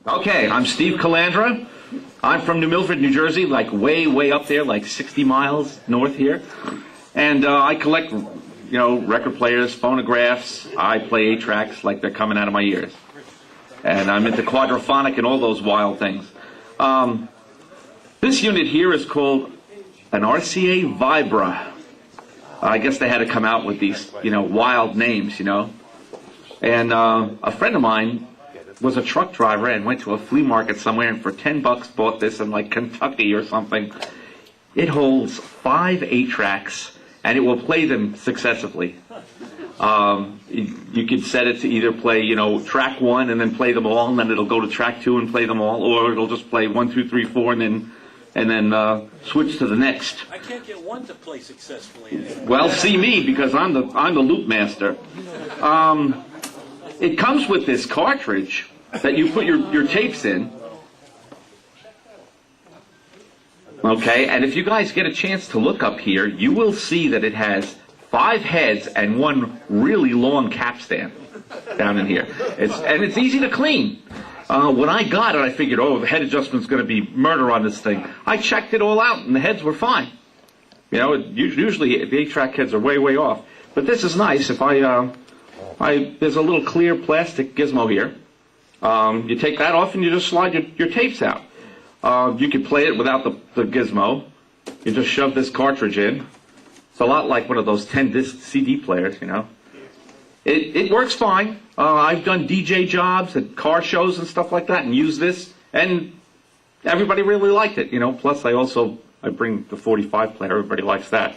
Okay, I'm Steve Calandra. I'm from New Milford, New Jersey, like way up there, like 60 miles north here. And I collect, record players, phonographs. I play 8-tracks like they're coming out of my ears. And I'm into quadraphonic and all those wild things. This unit here is called an RCA Vibra. I guess they had to come out with these, wild names, And a friend of mine was a truck driver and went to a flea market somewhere and for $10 bought this in like Kentucky or something. It holds 5 8-tracks and it will play them successively. You could set it to either play, track 1 and then play them all, and then it'll go to track 2 and play them all, or it'll just play 1, 2, 3, 4 and then switch to the next. I can't get one to play successfully. Well, see me, because I'm the loop master. It comes with this cartridge that you put your tapes in. Okay, and if you guys get a chance to look up here, you will see that it has 5 heads and 1 really long capstan down in here. It's easy to clean. When I got it, I figured, the head adjustment's going to be murder on this thing. I checked it all out, and the heads were fine. Usually the 8-track heads are way off. But this is nice. If there's a little clear plastic gizmo here. You take that off, and you just slide your tapes out. You could play it without the gizmo. You just shove this cartridge in. It's a lot like one of those 10-disc CD players, It works fine. I've done DJ jobs at car shows and stuff like that and used this, and everybody really liked it, Plus, I bring the 45 player. Everybody likes that.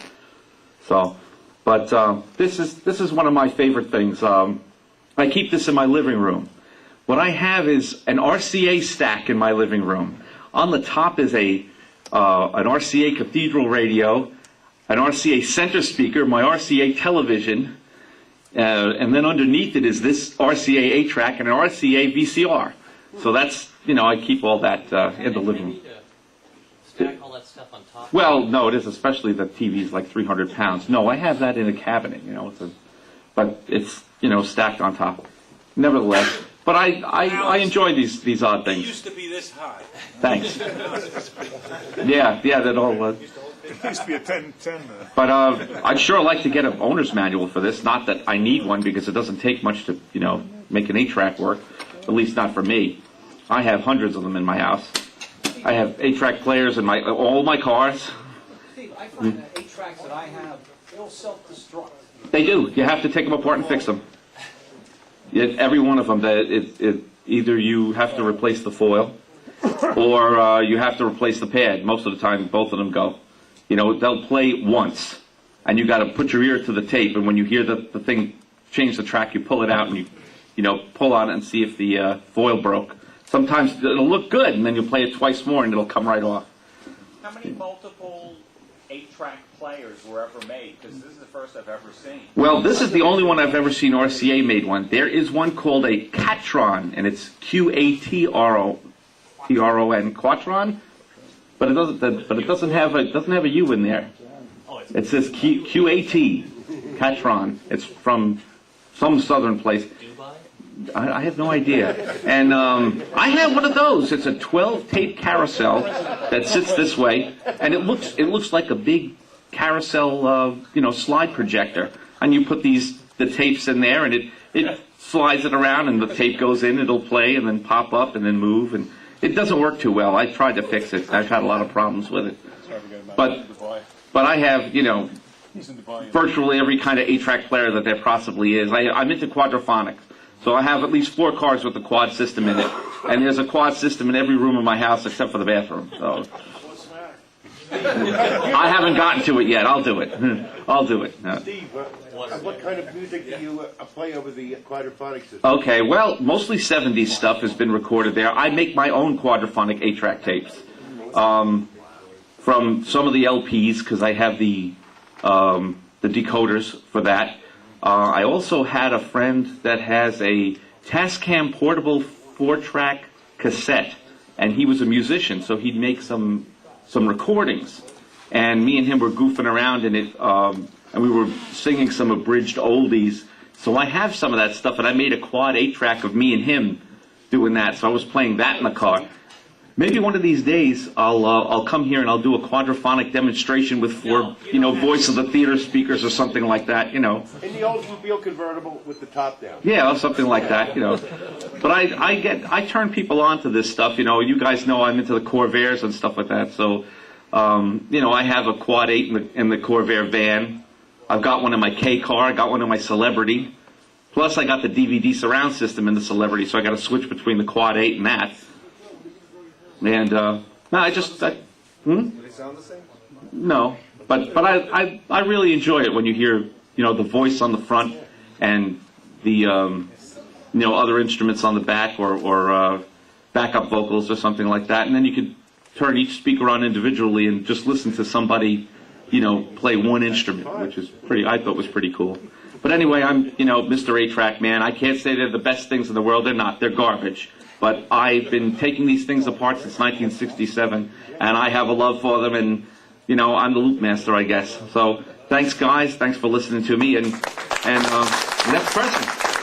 So, but this is one of my favorite things. I keep this in my living room. What I have is an RCA stack in my living room. On the top is an RCA cathedral radio, an RCA center speaker, my RCA television. And then underneath it is this RCA 8-track and an RCA VCR. So that's, I keep all that in the living room. Stack all that stuff on top? Well, no, it is, especially the TV's like 300 pounds. No, I have that in a cabinet, but it's, stacked on top. Nevertheless, but I enjoy these odd things. It used to be this high. Thanks. Yeah, that all... It used to be a 10. But I'd sure like to get an owner's manual for this. Not that I need one, because it doesn't take much to, make an 8-track work. At least not for me. I have hundreds of them in my house. I have 8-track players in all my cars. Steve, I find that 8-tracks that I have, they all self-destruct. They do. You have to take them apart and fix them. Every one of them, either you have to replace the foil, or you have to replace the pad. Most of the time, both of them go. They'll play once, and you got to put your ear to the tape, and when you hear the thing change the track, you pull it out and you pull on it and see if the foil broke. Sometimes it'll look good, and then you play it twice more, and it'll come right off. How many multiple 8-track players were ever made? Because this is the first I've ever seen. Well, this is the only one I've ever seen RCA made one. There is one called a Catron, and it's Quatron, Quatron. But it doesn't have a U in there. It says QAT, Catron. It's from some southern place. I have no idea. And I have one of those. It's a 12-tape carousel that sits this way, and it looks like a big carousel, slide projector. And you put the tapes in there, and it slides it around, and the tape goes in. It'll play, and then pop up, and then move, and it doesn't work too well. I tried to fix it. I've had a lot of problems with it. But I have, virtually every kind of 8-track player that there possibly is. I'm into quadraphonics. So I have at least 4 cars with the quad system in it. And there's a quad system in every room of my house except for the bathroom. So I haven't gotten to it yet. I'll do it. I'll do it. Steve, what kind of music do you play over the quadraphonic system? Okay, well, mostly 70s stuff has been recorded there. I make my own quadraphonic 8-track tapes from some of the LPs, because I have the decoders for that. I also had a friend that has a Tascam portable 4-track cassette, and he was a musician, so he'd make some recordings. And me and him were goofing around in it, and we were singing some abridged oldies. So I have some of that stuff, and I made a quad 8-track of me and him doing that. So I was playing that in the car. Maybe one of these days I'll come here and I'll do a quadraphonic demonstration with four, voice of the theater speakers or something like that, In the Oldsmobile convertible with the top down. Yeah, or something like that, But I turn people on to this stuff, You guys know I'm into the Corvairs and stuff like that. So, I have a Quad 8 in the Corvair van. I've got one in my K car. I got one in my Celebrity. Plus, I got the DVD surround system in the Celebrity, so I got to switch between the Quad 8 and that. And no, Do they sound the same? No, but I really enjoy it when you hear the voice on the front and the other instruments on the back or backup vocals or something like that, and then you could turn each speaker on individually and just listen to somebody play one instrument, which is I thought was pretty cool. But anyway, I'm Mr. 8-track man. I can't say they're the best things in the world. They're not. They're garbage. But I've been taking these things apart since 1967, and I have a love for them, and, I'm the loop master, I guess. So thanks, guys. Thanks for listening to me, and next person.